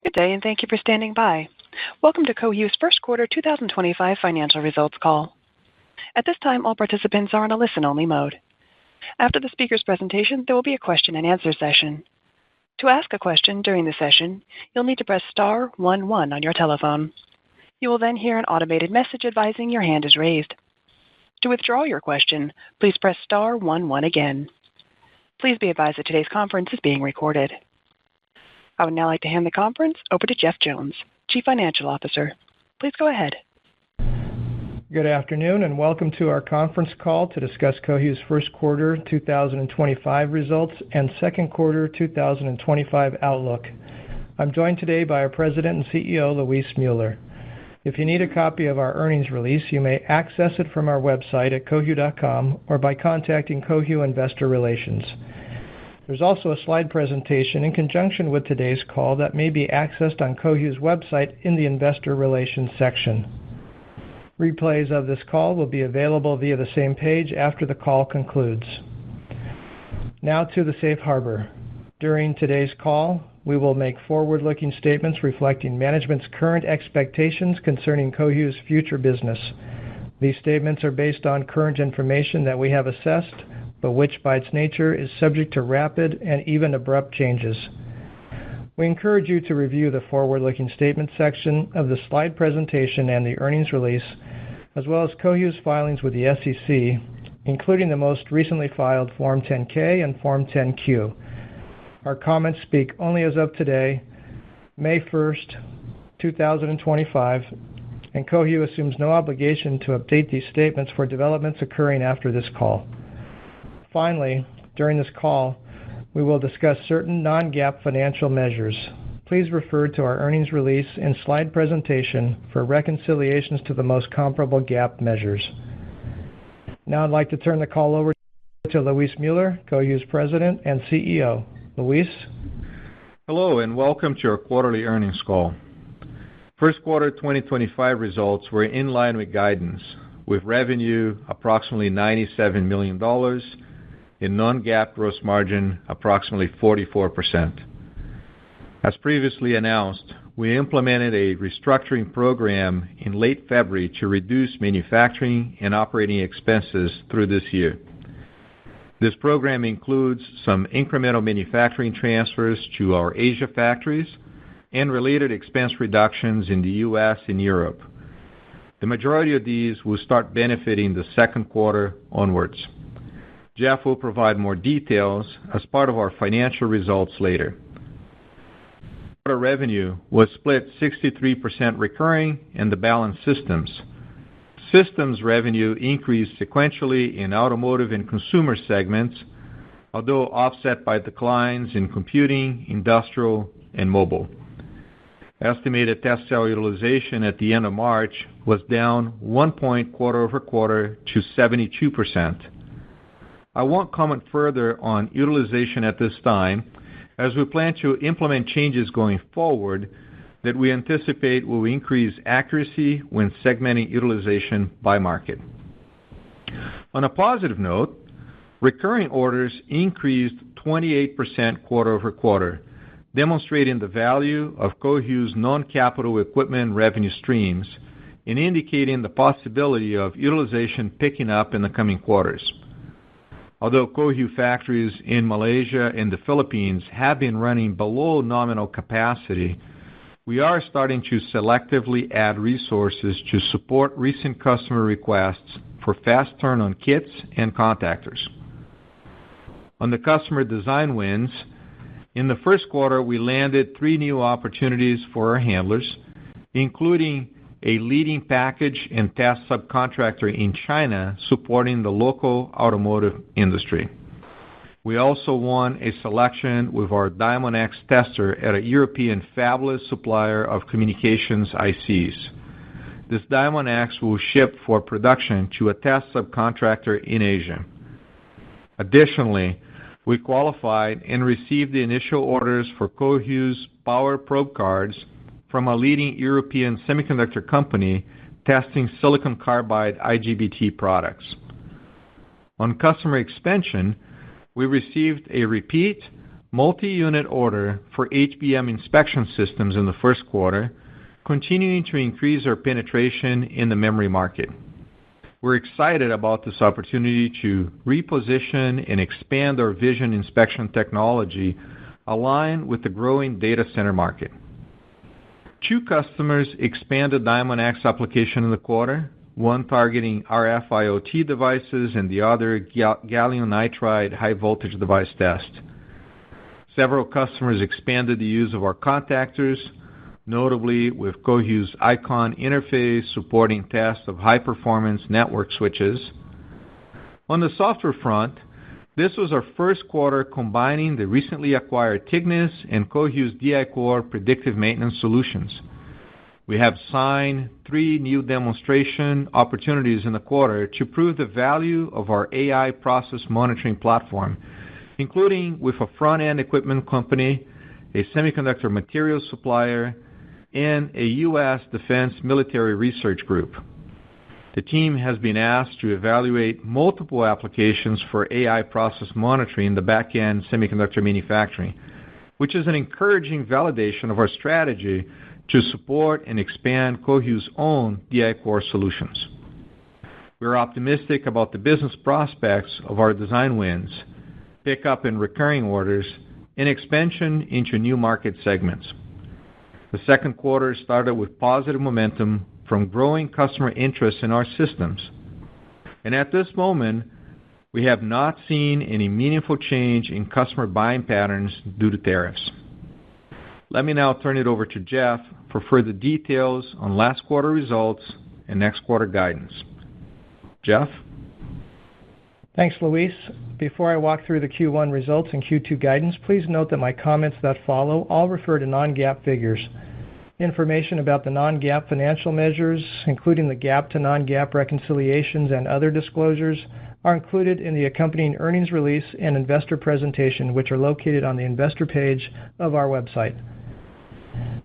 Good day, and thank you for standing by. Welcome to COHU's first quarter 2025 financial results call. At this time, all participants are in a listen-only mode. After the speaker's presentation, there will be a question-and-answer session. To ask a question during the session, you'll need to press star 11 on your telephone. You will then hear an automated message advising your hand is raised. To withdraw your question, please press star 11 again. Please be advised that today's conference is being recorded. I would now like to hand the conference over to Jeff Jones, Chief Financial Officer. Please go ahead. Good afternoon, and welcome to our conference call to discuss COHU's first quarter 2025 results and second quarter 2025 outlook. I'm joined today by our President and CEO, Luis Müller. If you need a copy of our earnings release, you may access it from our website at cohu.com or by contacting COHU Investor Relations. There's also a slide presentation in conjunction with today's call that may be accessed on COHU's website in the Investor Relations section. Replays of this call will be available via the same page after the call concludes. Now to the safe harbor. During today's call, we will make forward-looking statements reflecting management's current expectations concerning COHU's future business. These statements are based on current information that we have assessed, but which by its nature is subject to rapid and even abrupt changes. We encourage you to review the forward-looking statement section of the slide presentation and the earnings release, as well as COHU's filings with the SEC, including the most recently filed Form 10-K and Form 10-Q. Our comments speak only as of today, May 1st, 2025, and COHU assumes no obligation to update these statements for developments occurring after this call. Finally, during this call, we will discuss certain non-GAAP financial measures. Please refer to our earnings release and slide presentation for reconciliations to the most comparable GAAP measures. Now I'd like to turn the call over to Luis Müller, COHU's President and CEO. Luis? Hello, and welcome to our quarterly earnings call. First quarter 2025 results were in line with guidance, with revenue approximately $97 million, in non-GAAP gross margin approximately 44%. As previously announced, we implemented a restructuring program in late February to reduce manufacturing and operating expenses through this year. This program includes some incremental manufacturing transfers to our Asia factories and related expense reductions in the U.S. and Europe. The majority of these will start benefiting the second quarter onwards. Jeff will provide more details as part of our financial results later. Our revenue was split 63% recurring and the balance systems. Systems revenue increased sequentially in automotive and consumer segments, although offset by declines in computing, industrial, and mobile. Estimated test cell utilization at the end of March was down 1 point quarter over quarter to 72%. I won't comment further on utilization at this time, as we plan to implement changes going forward that we anticipate will increase accuracy when segmenting utilization by market. On a positive note, recurring orders increased 28% quarter over quarter, demonstrating the value of COHU's non-capital equipment revenue streams and indicating the possibility of utilization picking up in the coming quarters. Although COHU factories in Malaysia and the Philippines have been running below nominal capacity, we are starting to selectively add resources to support recent customer requests for fast turn-on kits and contactors. On the customer design wins, in the first quarter, we landed 3 new opportunities for our handlers, including a leading package and test subcontractor in China supporting the local automotive industry. We also won a selection with our Diamond X tester at a European fabless supplier of communications ICs. This Diamond X will ship for production to a test subcontractor in Asia. Additionally, we qualified and received the initial orders for COHU's power probe cards from a leading European semiconductor company testing silicon carbide IGBT products. On customer expansion, we received a repeat multi-unit order for HBM inspection systems in the first quarter, continuing to increase our penetration in the memory market. We're excited about this opportunity to reposition and expand our vision inspection technology aligned with the growing data center market. 2 customers expanded Diamond-X application in the quarter, one targeting RF IoT devices and the other gallium nitride high voltage device test. Several customers expanded the use of our contactors, notably with Cohu's Icon interface supporting tests of high-performance network switches. On the software front, this was our first quarter combining the recently acquired Tignis and Cohu's DI-Core predictive maintenance solutions. We have signed 3 new demonstration opportunities in the quarter to prove the value of our AI process monitoring platform, including with a front-end equipment company, a semiconductor materials supplier, and a U.S. Defense Military Research Group. The team has been asked to evaluate multiple applications for AI process monitoring in the back-end semiconductor manufacturing, which is an encouraging validation of our strategy to support and expand Cohu's own DI-Core solutions. We're optimistic about the business prospects of our design wins, pickup in recurring orders, and expansion into new market segments. The second quarter started with positive momentum from growing customer interest in our systems. And at this moment, we have not seen any meaningful change in customer buying patterns due to tariffs. Let me now turn it over to Jeff for further details on last quarter results and next quarter guidance. Jeff? Thanks, Luis. Before I walk through the Q1 results and Q2 guidance, please note that my comments that follow all refer to non-GAAP figures. Information about the non-GAAP financial measures, including the GAAP to non-GAAP reconciliations and other disclosures, are included in the accompanying earnings release and investor presentation, which are located on the investor page of our website.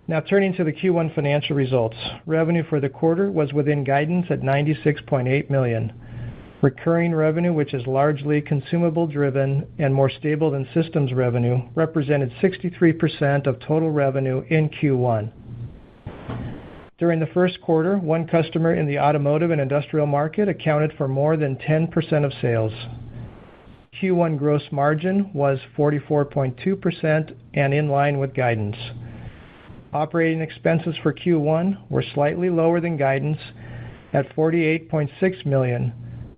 Now turning to the Q1 financial results. Revenue for the quarter was within guidance at $96.8 million. Recurring revenue, which is largely consumable driven and more stable than systems revenue, represented 63% of total revenue in Q1. During the first quarter, one customer in the automotive and industrial market accounted for more than 10% of sales. Q1 gross margin was 44.2% and in line with guidance. Operating expenses for Q1 were slightly lower than guidance at $48.6 million,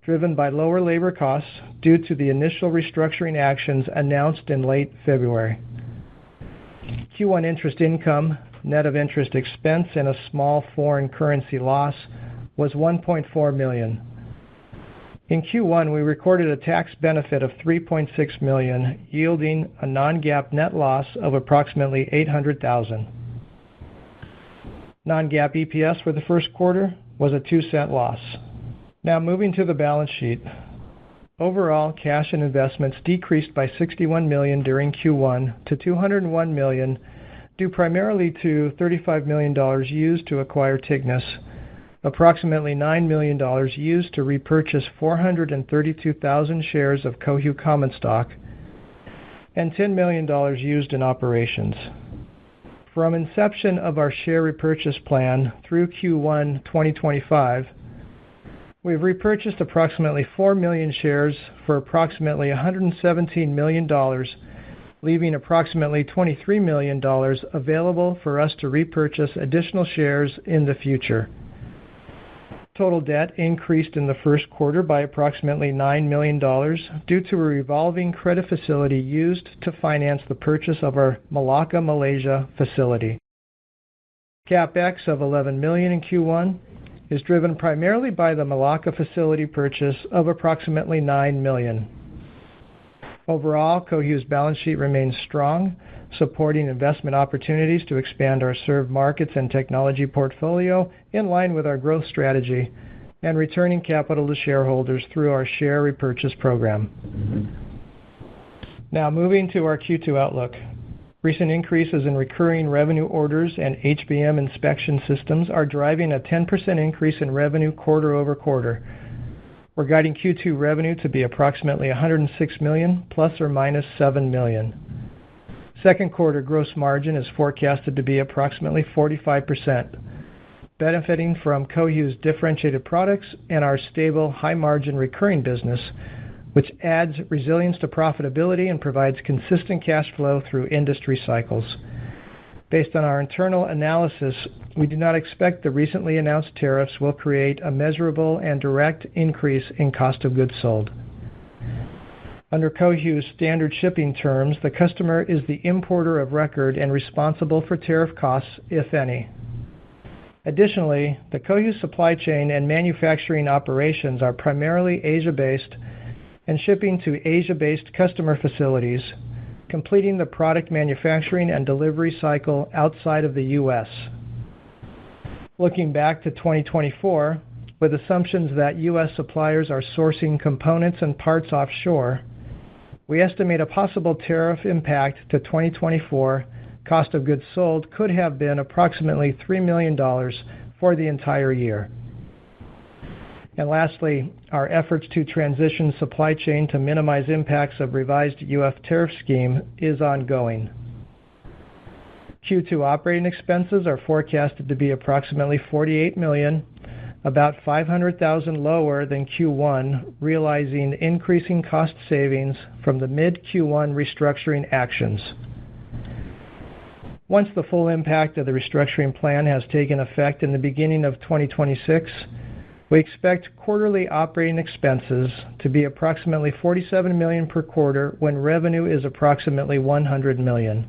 driven by lower labor costs due to the initial restructuring actions announced in late February. Q1 interest income, net of interest expense, and a small foreign currency loss was $1.4 million. In Q1, we recorded a tax benefit of $3.6 million, yielding a non-GAAP net loss of approximately $800,000. Non-GAAP EPS for the first quarter was a 2-cent loss. Now moving to the balance sheet. Overall, cash and investments decreased by $61 million during Q1 to $201 million, due primarily to $35 million used to acquire Tignis, approximately $9 million used to repurchase 432,000 shares of Cohu common stock, and $10 million used in operations. From inception of our share repurchase plan through Q1 2025, we've repurchased approximately 4 million shares for approximately $117 million, leaving approximately $23 million available for us to repurchase additional shares in the future. Total debt increased in the first quarter by approximately $9 million due to a revolving credit facility used to finance the purchase of our Malacca, Malaysia facility. CapEx of $11 million in Q1 is driven primarily by the Malacca facility purchase of approximately $9 million. Overall, Cohu's balance sheet remains strong, supporting investment opportunities to expand our served markets and technology portfolio in line with our growth strategy and returning capital to shareholders through our share repurchase program. Now moving to our Q2 outlook. Recent increases in recurring revenue orders and HBM inspection systems are driving a 10% increase in revenue quarter over quarter. We're guiding Q2 revenue to be approximately $106 million, plus or minus $7 million. Second quarter gross margin is forecasted to be approximately 45%, benefiting from Cohu's differentiated products and our stable, high-margin recurring business, which adds resilience to profitability and provides consistent cash flow through industry cycles. Based on our internal analysis, we do not expect the recently announced tariffs will create a measurable and direct increase in cost of goods sold. Under Cohu's standard shipping terms, the customer is the importer of record and responsible for tariff costs, if any. Additionally, the Cohu supply chain and manufacturing operations are primarily Asia-based and shipping to Asia-based customer facilities, completing the product manufacturing and delivery cycle outside of the U.S. Looking back to 2024, with assumptions that U.S. suppliers are sourcing components and parts offshore, we estimate a possible tariff impact to 2024 cost of goods sold could have been approximately $3 million for the entire year. And lastly, our efforts to transition supply chain to minimize impacts of revised U.S. tariff scheme is ongoing. Q2 operating expenses are forecasted to be approximately $48 million, about $500,000 lower than Q1, realizing increasing cost savings from the mid-Q1 restructuring actions. Once the full impact of the restructuring plan has taken effect in the beginning of 2026, we expect quarterly operating expenses to be approximately $47 million per quarter when revenue is approximately $100 million.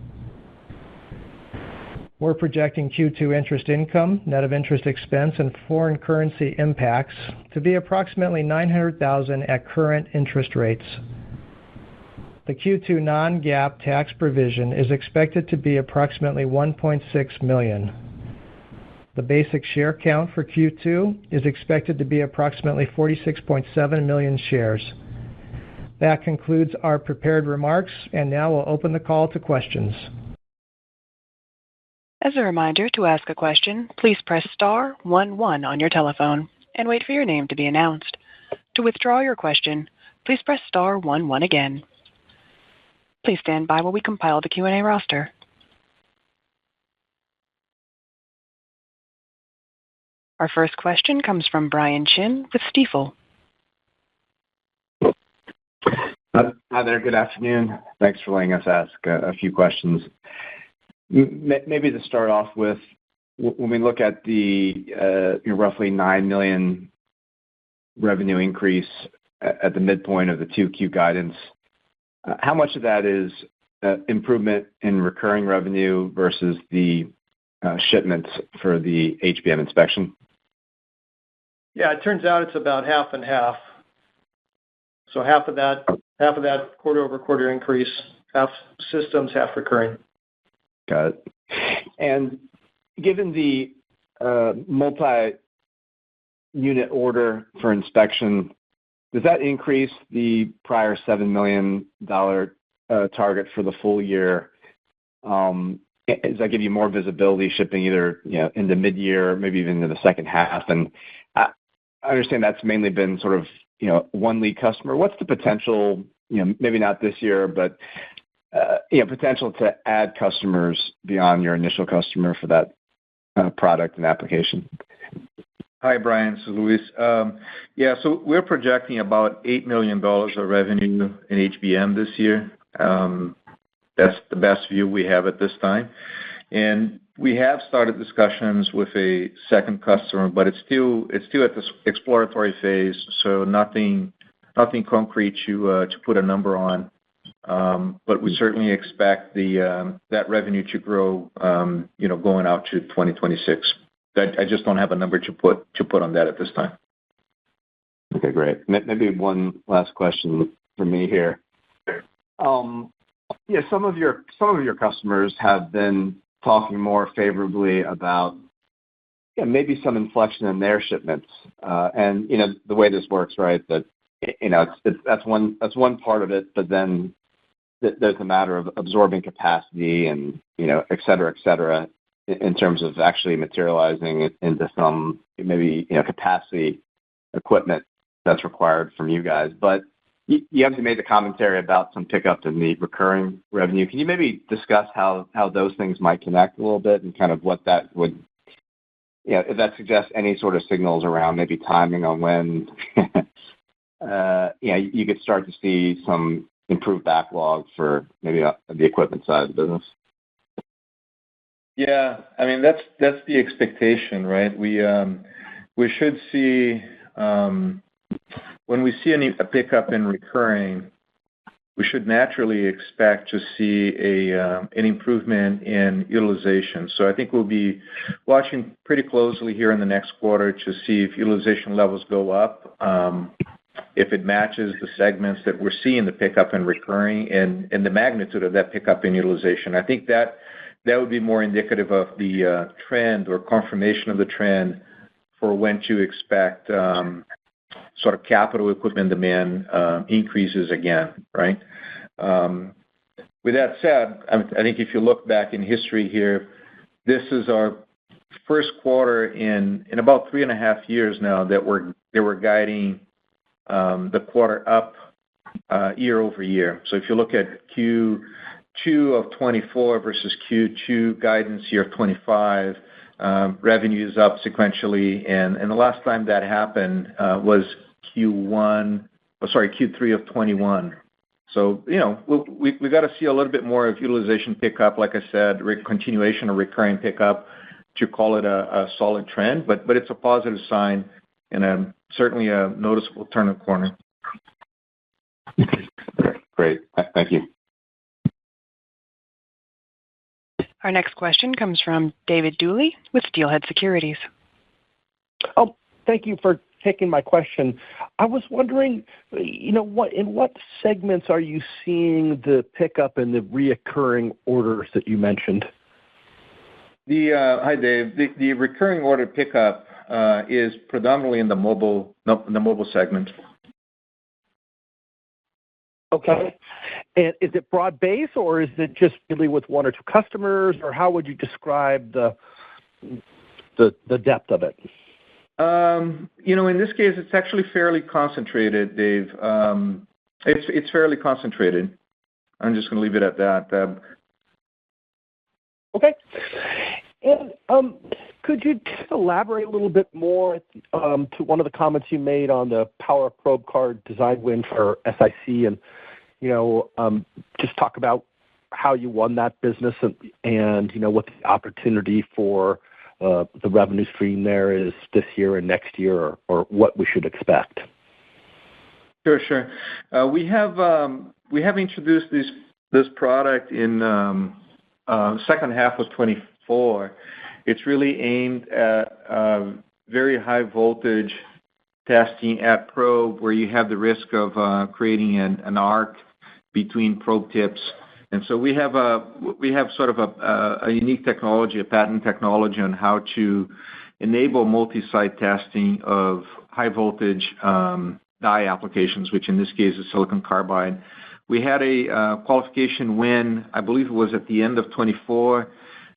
We're projecting Q2 interest income, net of interest expense, and foreign currency impacts to be approximately $900,000 at current interest rates. The Q2 non-GAAP tax provision is expected to be approximately $1.6 million. The basic share count for Q2 is expected to be approximately 46.7 million shares. That concludes our prepared remarks, and now we'll open the call to questions. As a reminder, to ask a question, please press star 11 on your telephone and wait for your name to be announced. To withdraw your question, please press star 11 again. Please stand by while we compile the Q&A roster. Our first question comes from Brian Chin with Stifel. Hi there. Good afternoon. Thanks for letting us ask a few questions. Maybe to start off with, when we look at the roughly $9 million revenue increase at the midpoint of the 2Q guidance, how much of that is improvement in recurring revenue versus the shipments for the HBM inspection? Yeah, it turns out it's about half and half. So half of that quarter-over-quarter increase, half systems, half recurring. Got it. And given the multi-unit order for inspection, does that increase the prior $7 million target for the full year? Does that give you more visibility shipping either in the mid-year, maybe even in the second half? And I understand that's mainly been sort of one lead customer. What's the potential, maybe not this year, but potential to add customers beyond your initial customer for that product and application? Hi, Brian. This is Luis. So we're projecting about $8 million of revenue in HBM this year. That's the best view we have at this time. And we have started discussions with a second customer, but it's still at this exploratory phase, so nothing concrete to put a number on. But we certainly expect that revenue to grow, going out to 2026. I just don't have a number to put on that at this time. Okay, great. Maybe one last question for me here. Some of your customers have been talking more favorably about maybe some inflection in their shipments. And the way this works, right? That that's one part of it, but then there's a matter of absorbing capacity and et cetera, in terms of actually materializing it into some maybe capacity equipment that's required from you guys. But You obviously made the commentary about some pickup in the recurring revenue. Can you maybe discuss how those things might connect a little bit and kind of what that would, if that suggests any sort of signals around maybe timing on when, you could start to see some improved backlog for maybe the equipment side of the business? Yeah, I mean, that's the expectation, right? We should see, when we see a pickup in recurring, we should naturally expect to see an improvement in utilization. So I think we'll be watching pretty closely here in the next quarter to see if utilization levels go up, if it matches the segments that we're seeing the pickup in recurring and the magnitude of that pickup in utilization. I think that would be more indicative of the trend or confirmation of the trend for when to expect sort of capital equipment demand increases again, right? With that said, I think if you look back in history here, this is our first quarter in about 3.5 years now that we're guiding the quarter up year over year. So if you look at Q2 of 24 versus Q2 guidance year of 25, revenue is up sequentially, and the last time that happened was Q3 of 21. So, we got to see a little bit more of utilization pickup, like I said, continuation of recurring pickup to call it a solid trend, but it's a positive sign and certainly a noticeable turn of the corner. Great. Thank you. Our next question comes from David Dooley with Steelhead Securities. Oh, thank you for taking my question. I was wondering, in what segments are you seeing the pickup in the reoccurring orders that you mentioned? Hi, Dave. The recurring order pickup is predominantly in the mobile segment. Okay. And is it broad-based, or is it just really with one or two customers, or how would you describe the depth of it? In this case, it's actually fairly concentrated, Dave. It's fairly concentrated. I'm just going to leave it at that. Okay. And could you just elaborate a little bit more to one of the comments you made on the power probe card design win for SiC, and just talk about how you won that business and what the opportunity for the revenue stream there is this year and next year, or what we should expect? Sure. We have introduced this product in second half of 24. It's really aimed at very high voltage testing at probe, where you have the risk of creating an arc between probe tips. And so we have sort of a unique technology, a patent technology on how to enable multi-site testing of high voltage die applications, which in this case is silicon carbide. We had a qualification win, I believe it was at the end of 24.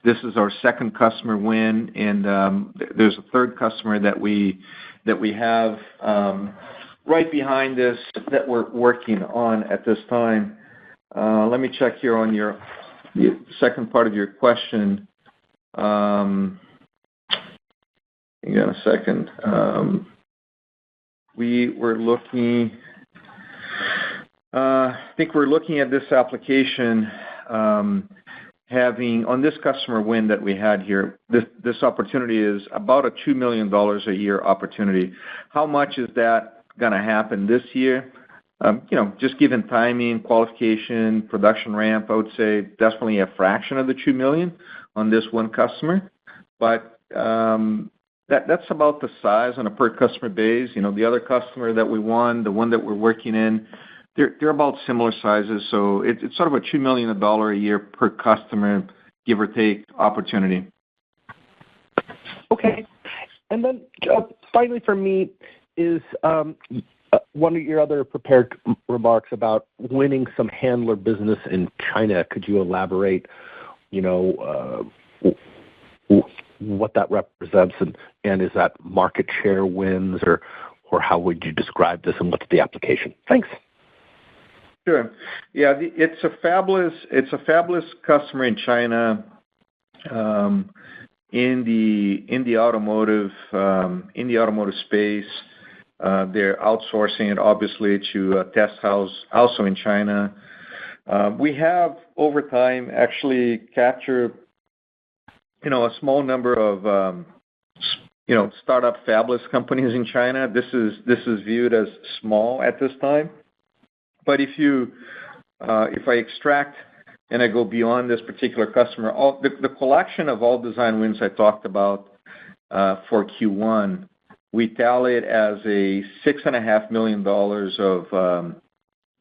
This is our second customer win, and there's a third customer that we have right behind this that we're working on at this time. Let me check here on the second part of your question. Hang on a second. I think we're looking at this application having, on this customer win that we had here, this opportunity is about a $2 million a year opportunity. How much is that going to happen this year? Just given timing, qualification, production ramp, I would say definitely a fraction of the $2 million on this one customer. But that's about the size on a per customer base. The other customer that we won, the one that we're working in, they're about similar sizes. So it's sort of a $2 million a year per customer, give or take, opportunity. Okay. And then finally for me is one of your other prepared remarks about winning some handler business in China. Could you elaborate, what that represents, and is that market share wins, or how would you describe this, and what's the application? Thanks. Sure. Yeah, it's a fabless customer in China, in the automotive space. They're outsourcing it obviously to a test house also in China. We have over time actually captured, a small number of startup fabless companies in China. This is viewed as small at this time. But if I extract and I go beyond this particular customer, the collection of all design wins I talked about for Q1, we tally it as a $6.5 million of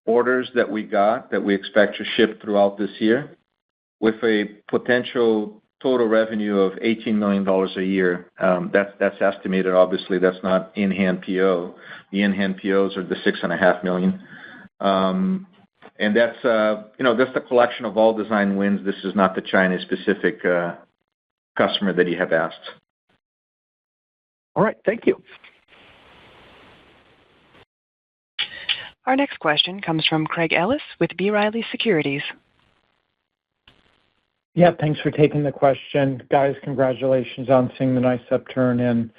orders that we got that we expect to ship throughout this year, with a potential total revenue of $18 million a year. That's estimated. Obviously, that's not in-hand PO. The in-hand POs are the $6.5 million. And that's the collection of all design wins. This is not the China-specific customer that you have asked. All right. Thank you. Our next question comes from Craig Ellis with B. Riley Securities. Yeah, thanks for taking the question. Guys, congratulations on seeing the nice upturn in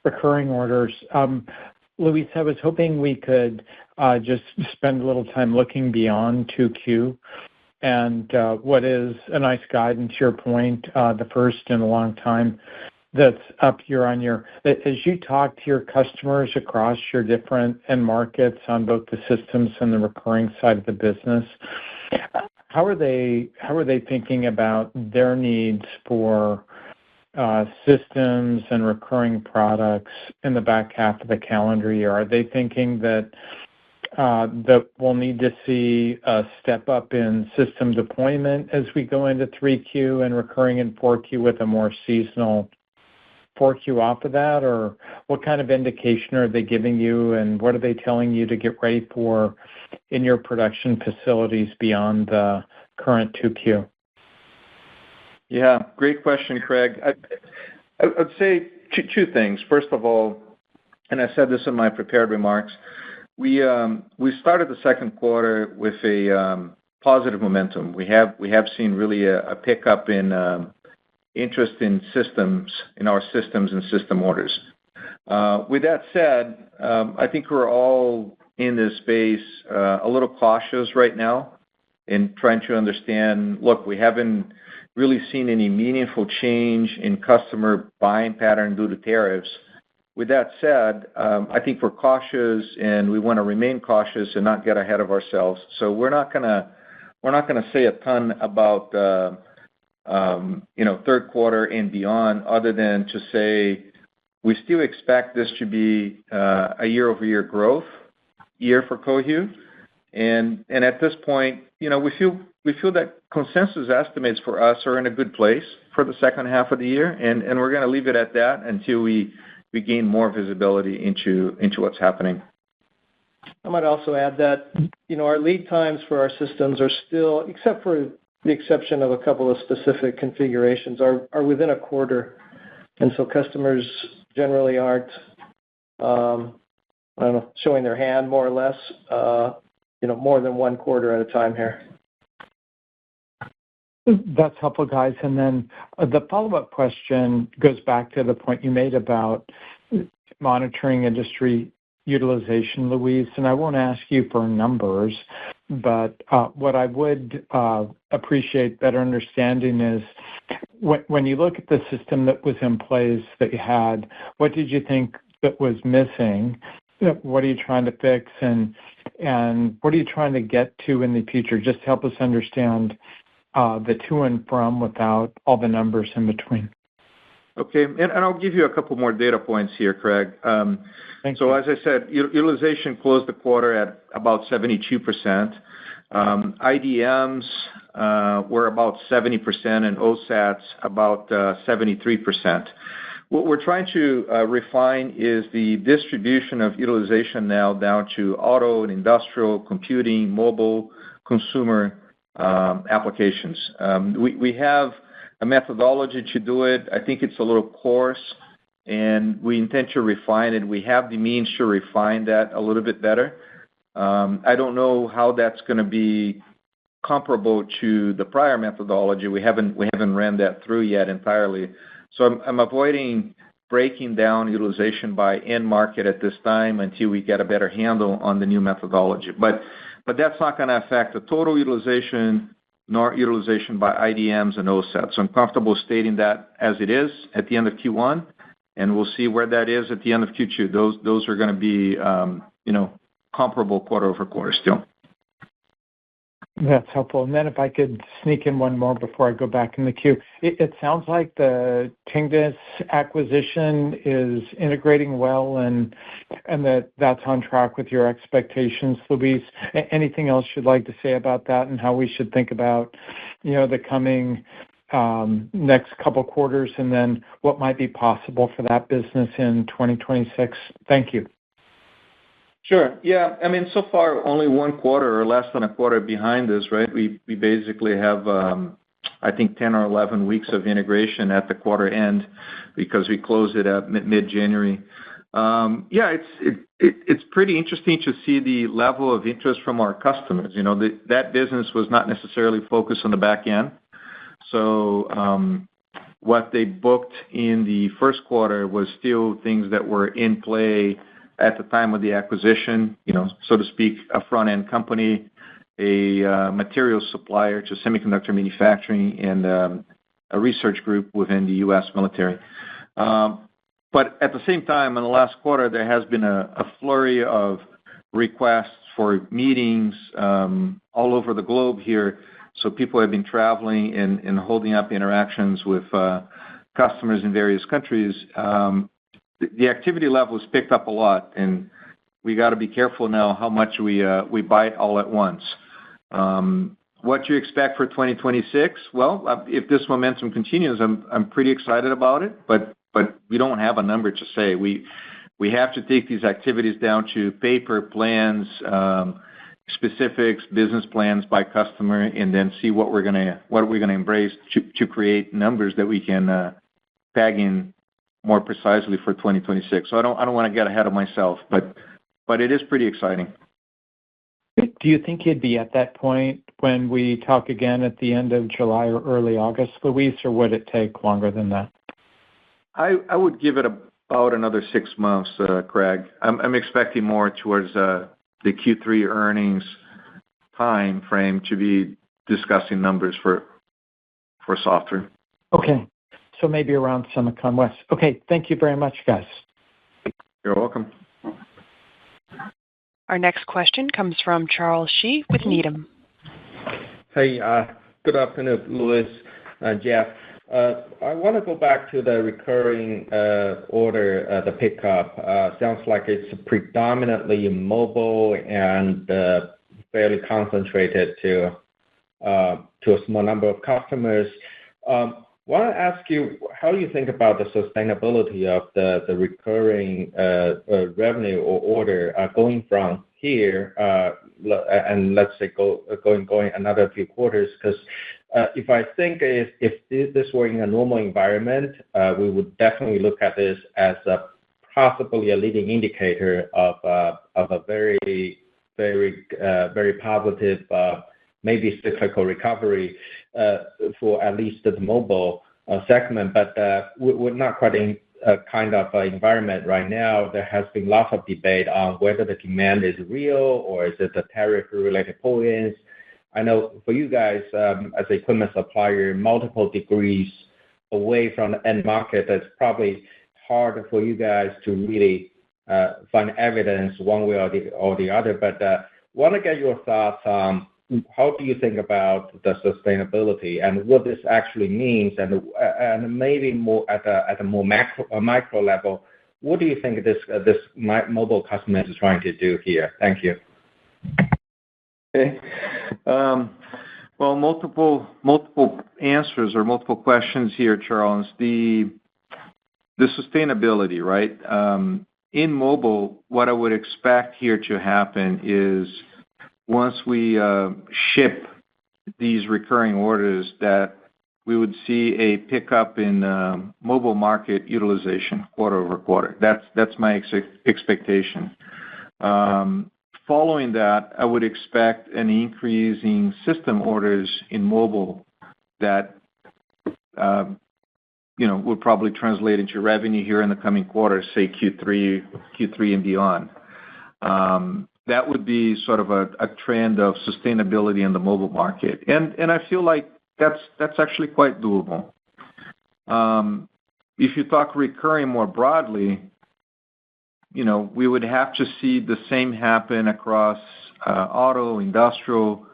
recurring orders. Luis, I was hoping we could just spend a little time looking beyond 2Q and what is a nice guide, and to your point, the first in a long time that's up year-on-year. As you talk to your customers across your different end markets on both the systems and the recurring side of the business, how are they thinking about their needs for systems and recurring products in the back half of the calendar year? Are they thinking that we'll need to see a step up in system deployment as we go into 3Q and recurring in 4Q with a more seasonal 4Q off of that? Or what kind of indication are they giving you, and what are they telling you to get ready for in your production facilities beyond the current 2Q? Yeah, great question, Craig. I'd say two things. First of all, and I said this in my prepared remarks, we started the second quarter with a positive momentum. We have seen really a pickup in interest in our systems and system orders. With that said, I think we're all in this space a little cautious right now in trying to understand, look, we haven't really seen any meaningful change in customer buying pattern due to tariffs. With that said, I think we're cautious, and we want to remain cautious and not get ahead of ourselves. So we're not gonna say a ton about third quarter and beyond, other than to say we still expect this to be a year-over-year growth year for Cohu. And at this point, we feel that consensus estimates for us are in a good place for the second half of the year, and we're going to leave it at that until we gain more visibility into what's happening. I might also add that our lead times for our systems are still, except for the exception of a couple of specific configurations, are within a quarter, and so customers generally aren't showing their hand more or less more than one quarter at a time here. That's helpful, guys. And then the follow-up question goes back to the point you made about monitoring industry utilization, Luis, and I won't ask you for numbers, but what I would appreciate better understanding is when you look at the system that was in place that you had, what did you think that was missing? What are you trying to fix, and what are you trying to get to in the future? Just help us understand the to and from without all the numbers in between. Okay, and I'll give you a couple more data points here, Craig. Thank you. So as I said, utilization closed the quarter at about 72%. IDMs were about 70%, and OSATs about 73%. What we're trying to refine is the distribution of utilization now down to auto and industrial, computing, mobile, consumer applications. We have a methodology to do it. I think it's a little coarse, and we intend to refine it. We have the means to refine that a little bit better. I don't know how that's going to be comparable to the prior methodology. We haven't ran that through yet entirely. So I'm avoiding breaking down utilization by end market at this time until we get a better handle on the new methodology. But that's not going to affect the total utilization nor utilization by IDMs and OSATs. So I'm comfortable stating that as it is at the end of Q1, and we'll see where that is at the end of Q2. Those are going to be comparable quarter-over-quarter still. That's helpful. And then if I could sneak in one more before I go back in the queue. It sounds like the Tingdis acquisition is integrating well and that's on track with your expectations, Luis. Anything else you'd like to say about that and how we should think about, the coming next couple quarters and then what might be possible for that business in 2026? Thank you. Sure. Yeah. I mean, so far, only one quarter or less than a quarter behind us, right? We basically have, I think, 10 or 11 weeks of integration at the quarter end because we closed it at mid-January. Yeah, it's pretty interesting to see the level of interest from our customers. That business was not necessarily focused on the back end. So what they booked in the first quarter was still things that were in play at the time of the acquisition, so to speak, a front-end company, a materials supplier to semiconductor manufacturing, and a research group within the U.S. military. But at the same time, in the last quarter, there has been a flurry of requests for meetings all over the globe here. So people have been traveling and holding up interactions with customers in various countries. The activity level has picked up a lot, and we got to be careful now how much we bite all at once. What do you expect for 2026? Well, if this momentum continues, I'm pretty excited about it, but we don't have a number to say. We have to take these activities down to paper plans, specifics, business plans by customer, and then see what we're gonna embrace to create numbers that we can tag in more precisely for 2026. So I don't want to get ahead of myself, but it is pretty exciting. Do you think you'd be at that point when we talk again at the end of July or early August, Luis, or would it take longer than that? I would give it about another 6 months, Craig. I'm expecting more towards the Q3 earnings time frame to be discussing numbers for software. Okay. So maybe around Semicon West. Okay. Thank you very much, guys. You're welcome. Our next question comes from Charles Shi with Needham. Hey, good afternoon, Luis and Jeff. I want to go back to the recurring order, the pickup. Sounds like it's predominantly mobile and fairly concentrated to a small number of customers. Want to ask you how you think about the sustainability of the recurring revenue or order going from here, and let's say going another few quarters. Because if I think if this were in a normal environment, we would definitely look at this as possibly a leading indicator of a very, very, very positive, maybe cyclical recovery for at least the mobile segment. But we're not quite in a kind of environment right now. There has been lots of debate on whether the demand is real or is it the tariff-related pull-ins. I know for you guys, as an equipment supplier, multiple degrees away from the end market, it's probably hard for you guys to really find evidence one way or the other. But want to get your thoughts on how do you think about the sustainability and what this actually means, and maybe more at a more micro level, what do you think this mobile customer is trying to do here? Thank you. Okay. Well, multiple answers or multiple questions here, Charles. The sustainability, right? In mobile, what I would expect here to happen is once we ship these recurring orders, that we would see a pickup in mobile market utilization quarter-over-quarter. That's my expectation. following that, I would expect an increase in system orders in mobile that would probably translate into revenue here in the coming quarters, say Q3 and beyond. That would be sort of a trend of sustainability in the mobile market. And I feel like that's actually quite doable. If you talk recurring more broadly, we would have to see the same happen across auto, industrial,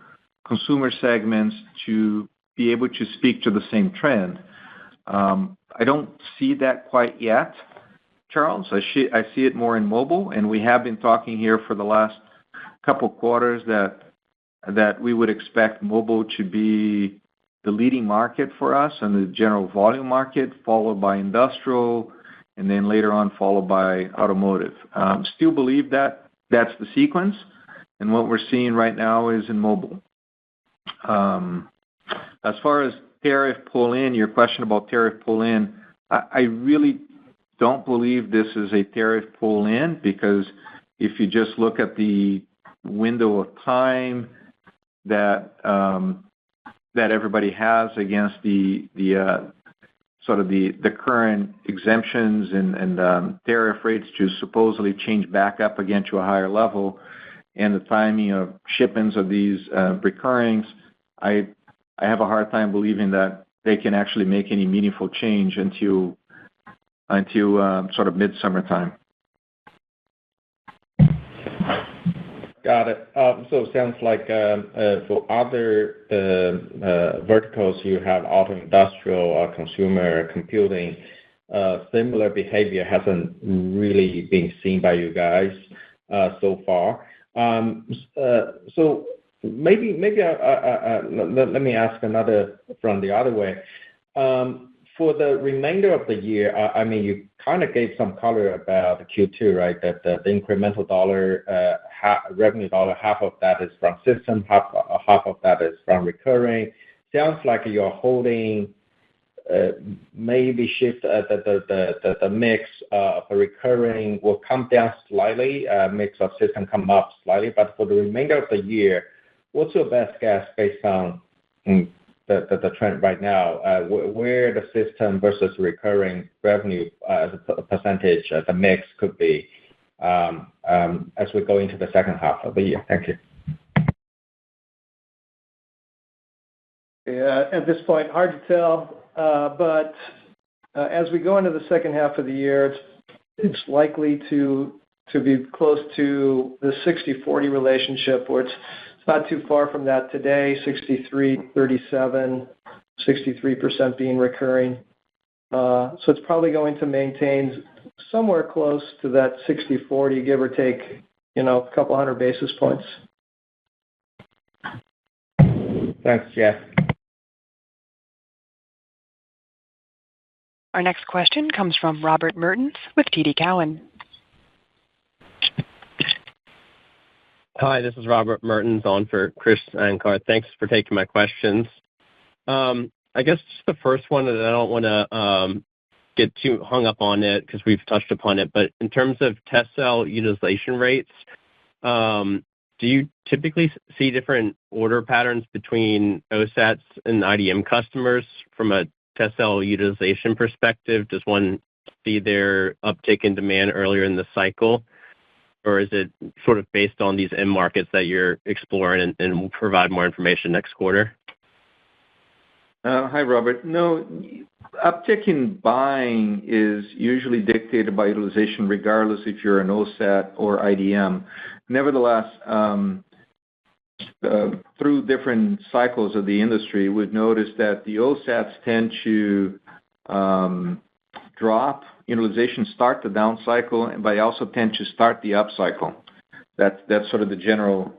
consumer segments to be able to speak to the same trend. I don't see that quite yet, Charles. I see it more in mobile, and we have been talking here for the last couple quarters that we would expect mobile to be the leading market for us and the general volume market, followed by industrial, and then later on followed by automotive. Still believe that that's the sequence, and what we're seeing right now is in mobile. As far as tariff pull-in, your question about tariff pull-in, I really don't believe this is a tariff pull-in, because if you just look at the window of time that everybody has against the sort of the current exemptions and tariff rates to supposedly change back up again to a higher level, and the timing of shipments of these recurrings, I have a hard time believing that they can actually make any meaningful change until sort of midsummer time. Got it. So it sounds like for other verticals, you have auto, industrial, consumer, computing, similar behavior hasn't really been seen by you guys so far. So maybe let me ask another from the other way. For the remainder of the year, I mean, you kind of gave some color about the Q2, right? That the incremental revenue dollar, half of that is from system, half of that is from recurring. Sounds like you're holding, maybe shift the mix of recurring will come down slightly, mix of system come up slightly. But for the remainder of the year, what's your best guess based on the trend right now, where the system versus recurring revenue as a percentage, the mix could be as we go into the second half of the year? Thank you. Yeah, at this point, hard to tell, but as we go into the second half of the year, it's likely to be close to the 60-40 relationship, where it's not too far from that today, 63-37, 63% being recurring. So it's probably going to maintain somewhere close to that 60-40, give or take, a couple hundred basis points. Thanks, Jeff. Our next question comes from Robert Mertens with TD Cowen. Hi, this is Robert Mertens on for Chris Ankar. Thanks for taking my questions. I guess just the first one, and I don't want to get too hung up on it because we've touched upon it, but in terms of test cell utilization rates, do you typically see different order patterns between OSATs and IDM customers from a test cell utilization perspective? Does one see their uptick in demand earlier in the cycle? Or is it sort of based on these end markets that you're exploring and will provide more information next quarter? Hi, Robert. No, uptick in buying is usually dictated by utilization, regardless if you're an OSAT or IDM. Nevertheless, through different cycles of the industry, we've noticed that the OSATs tend to drop utilization, start the down cycle, but they also tend to start the up cycle. That's sort of the general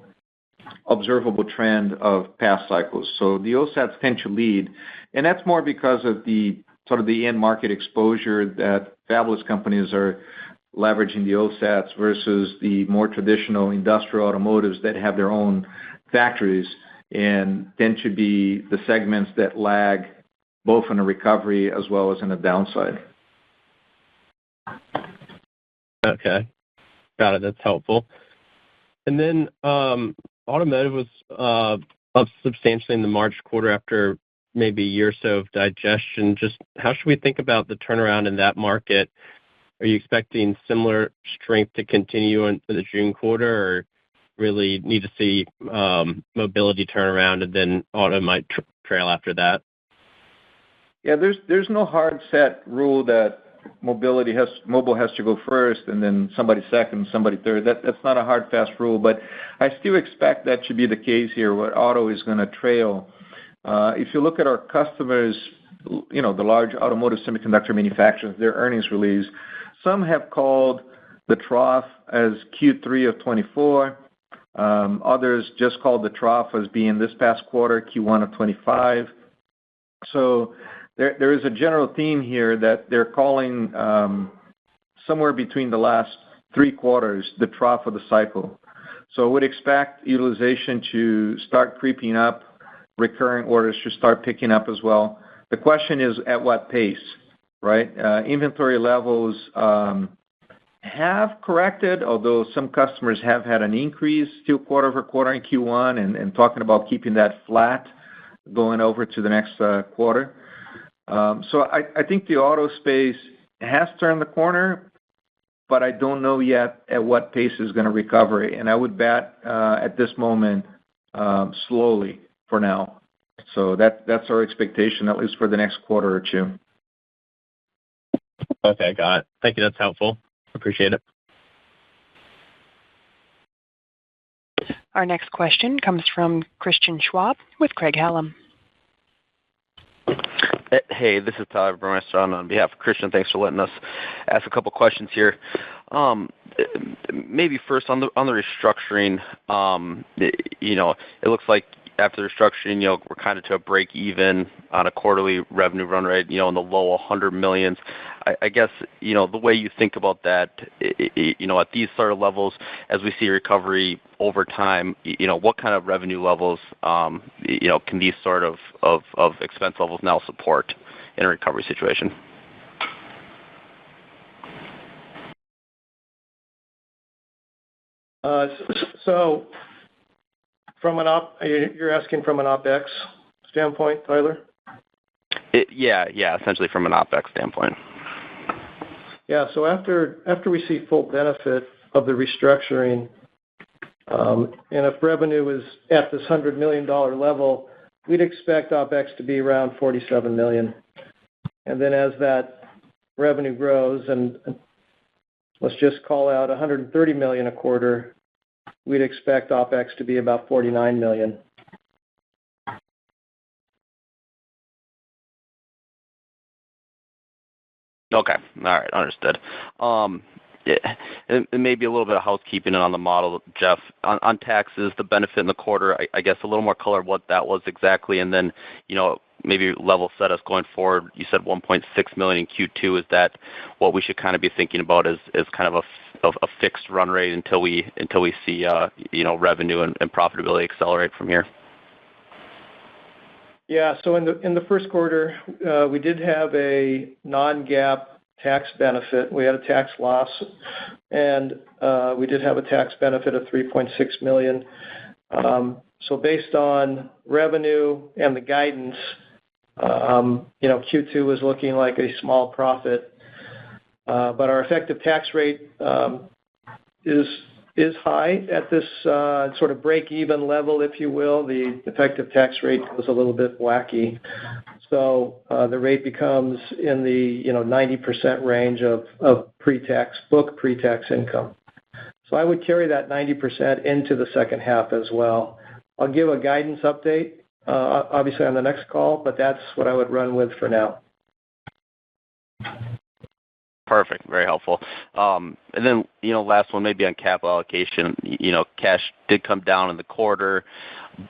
observable trend of past cycles. So the OSATs tend to lead, and that's more because of the sort of the end market exposure that fabless companies are leveraging the OSATs versus the more traditional industrial automotives that have their own factories and tend to be the segments that lag both in a recovery as well as in a downside. Okay. Got it. That's helpful. And then automotive was up substantially in the March quarter after maybe a year or so of digestion. Just how should we think about the turnaround in that market? Are you expecting similar strength to continue in the June quarter, or really need to see mobility turn around and then auto might trail after that? Yeah, there's no hard set rule that mobile has to go first and then somebody second, somebody third. That's not a hard fast rule, but I still expect that to be the case here, where auto is going to trail. If you look at our customers, the large automotive semiconductor manufacturers, their earnings release, some have called the trough as Q3 of 24. Others just called the trough as being this past quarter, Q1 of 25. So there is a general theme here that they're calling somewhere between the last 3 quarters the trough of the cycle. So I would expect utilization to start creeping up, recurring orders should start picking up as well. The question is at what pace, right? Inventory levels have corrected, although some customers have had an increase still quarter-over-quarter in Q1 and talking about keeping that flat going over to the next quarter. So I think the auto space has turned the corner, but I don't know yet at what pace is going to recover. And I would bet at this moment slowly for now. So that's our expectation, at least for the next quarter or two. Okay, got it. Thank you. That's helpful. Appreciate it. Our next question comes from Christian Schwab with Craig-Hallum. Hey, this is Tyler Burmeister on behalf of Christian. Thanks for letting us ask a couple questions here. Maybe first on the restructuring, it looks like after the restructuring, we're kind of to a break even on a quarterly revenue run rate, in the low $100 million. I guess, the way you think about that, at these sort of levels, as we see recovery over time, what kind of revenue levels, can these sort of expense levels now support in a recovery situation? So you're asking from an OpEx standpoint, Tyler? Yeah, essentially from an OpEx standpoint. Yeah, so after we see full benefit of the restructuring, and if revenue is at this $100 million level, we'd expect OpEx to be around $47 million. And then as that revenue grows, and let's just call out $130 million a quarter, we'd expect OpEx to be about $49 million. Okay. All right. Understood. And maybe a little bit of housekeeping on the model, Jeff. On taxes, the benefit in the quarter, I guess a little more color what that was exactly, and then, maybe level set us going forward. You said $1.6 million in Q2. Is that what we should kind of be thinking about as kind of a fixed run rate until we see revenue and profitability accelerate from here? Yeah. So in the first quarter, we did have a non-GAAP tax benefit. We had a tax loss, and we did have a tax benefit of $3.6 million. So based on revenue and the guidance, Q2 was looking like a small profit, but our effective tax rate is high at this sort of break-even level, if you will. The effective tax rate was a little bit wacky. So the rate becomes in the 90% range of book pre-tax income. So I would carry that 90% into the second half as well. I'll give a guidance update, obviously on the next call, but that's what I would run with for now. Perfect. Very helpful. And then, last one, maybe on capital allocation. Cash did come down in the quarter,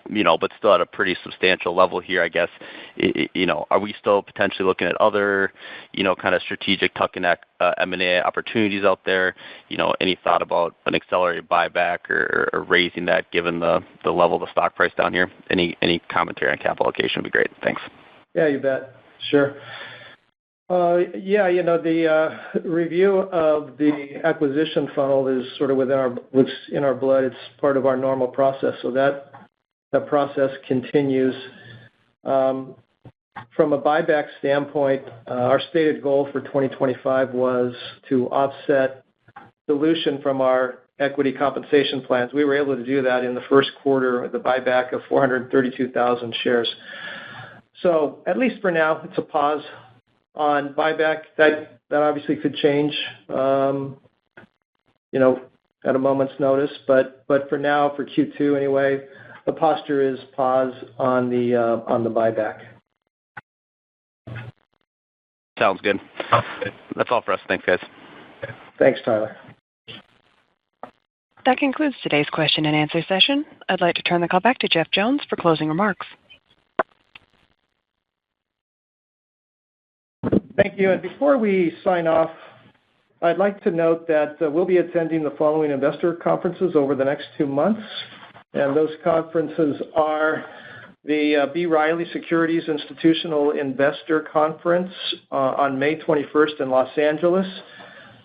but still at a pretty substantial level here, I guess. Are we still potentially looking at other, kind of strategic tuck-in M&A opportunities out there? Any thought about an accelerated buyback or raising that given the level of the stock price down here? Any commentary on capital allocation would be great. Thanks. Yeah, you bet. Sure. Yeah, the review of the acquisition funnel is sort of what's in our blood. It's part of our normal process, so that process continues. From a buyback standpoint, our stated goal for 2025 was to offset dilution from our equity compensation plans. We were able to do that in the first quarter with the buyback of 432,000 shares. So at least for now, it's a pause on buyback. That obviously could change, at a moment's notice. But for now, for Q2 anyway, the posture is pause on the buyback. Sounds good. That's all for us. Thanks, guys. Thanks, Tyler. That concludes today's question and answer session. I'd like to turn the call back to Jeff Jones for closing remarks. Thank you. And before we sign off, I'd like to note that we'll be attending the following investor conferences over the next 2 months. And those conferences are the B. Riley Securities Institutional Investor Conference on May 21st in Los Angeles,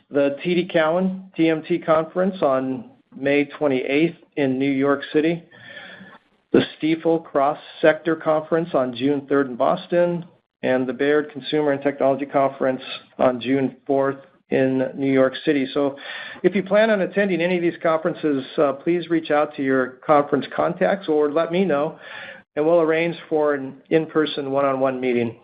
the TD Cowen TMT Conference on May 28th in New York City, the Stifel Cross Sector Conference on June 3rd in Boston, and the Baird Consumer and Technology Conference on June 4th in New York City. So if you plan on attending any of these conferences, please reach out to your conference contacts or let me know, and we'll arrange for an in-person one-on-one meeting.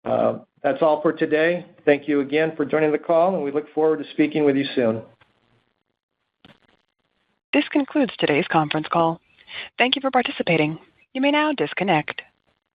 That's all for today. Thank you again for joining the call, and we look forward to speaking with you soon. This concludes today's conference call. Thank you for participating. You may now disconnect.